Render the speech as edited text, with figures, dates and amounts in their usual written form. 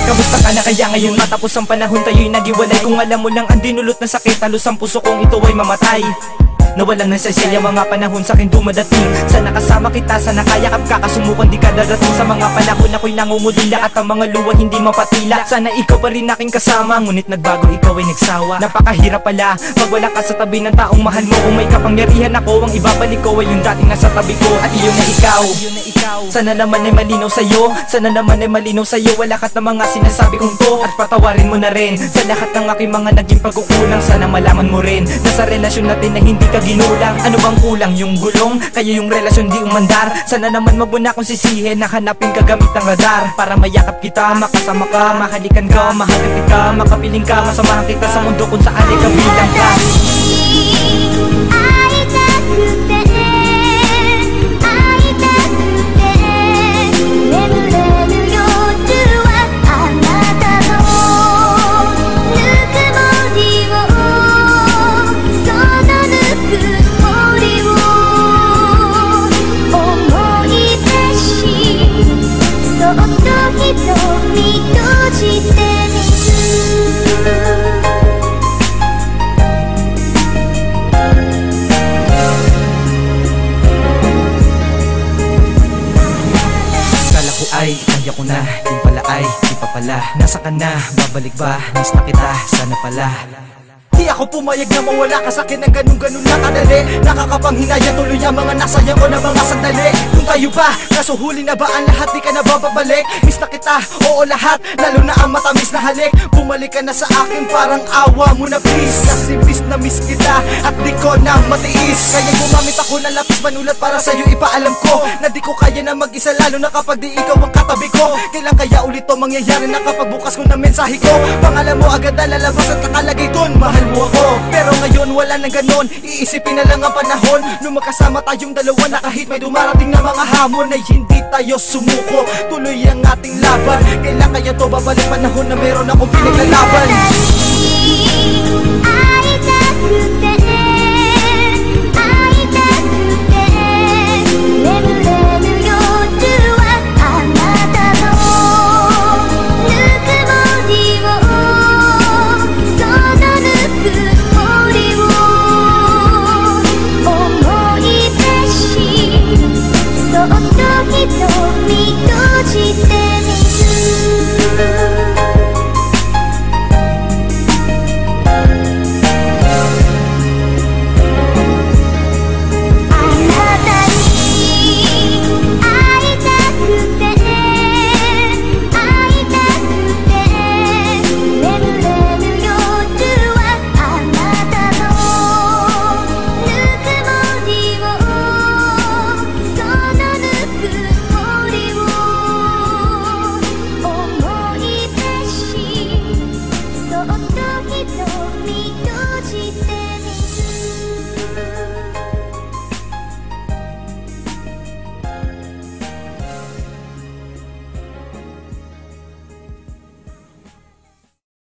Kamusta ka na kaya ngayon matapos ang panahon tayo'y nagiwalay? Kung alam mo lang ang dinulot na sakit, halos ang puso kong ito ay mamatay. Nawalan ng sasya mga panahon sa akin dumadating. Sana kasama kita, sana kayakap ka, kasumukan di ka dadating. Sa mga panahon ako'y nangungulila at ang mga luwa hindi mapatila. Sana ikaw pa rin aking kasama, ngunit nagbago ikaw ay nagsawa. Napakahirap pala pag wala ka sa tabi ng taong mahal mo. Kung may kapangyarihan ako, ang ibabalik ko ay yung dating nasa tabi ko. At iyon na ikaw, sana naman ay malinaw sa'yo, sana naman ay malinaw sa'yo. Wala ka na mga sinasabi kong to, at patawarin mo na rin sa lahat ng aking mga naging pagkukulang. Sana malaman mo rin na sa relasyon natin na hindi ka ginulang. Ano bang kulang? Yung gulong? Kaya yung relasyon di umandar. Sana naman wag mo na akong sisihin na hanapin ka gamit ng radar. Para mayakap kita, makasama ka, mahalikan ka, mahalin kita, makapiling ka, masamahan kita sa mundo kung saan ay kabilang ka. Ay, kaya ko na, yung pala ay, di pa pala. Nasa ka na, babalik ba, miss na kita, sana pala. Di ako pumayag na mawala ka sa'kin ng ganun-ganun na kadali. Nakakapanghinaya tuloy ang mga nasayang ko na mga sandali. Kung tayo ba, kaso huli na ba ang lahat, di ka na bababalik? Miss na kita, oo lahat, lalo na ang matamis na halik. Bumalik ka na sa akin, parang awa mo na please. Kasi miss kita, at di ko na matiis. Kaya gumamit ako ng lapis manulat para sa'yo ipaalam ko na di ko kaya na mag-isa, lalo na kapag di ikaw ang katabi ko. Kailan kaya ulit to mangyayari na kapag bukas ko na mensahe ko? Pangalan mo agad na lalabas at nakalagay dun, mahal mo ako. Pero ngayon wala nang ganon, iisipin na lang ang panahon nung magkasama tayong dalawa na kahit may dumarating na mga hamon ay hindi tayo sumuko, tuloy ang ating laban. Kailan kaya to babalik panahon na meron akong pinaglalaban?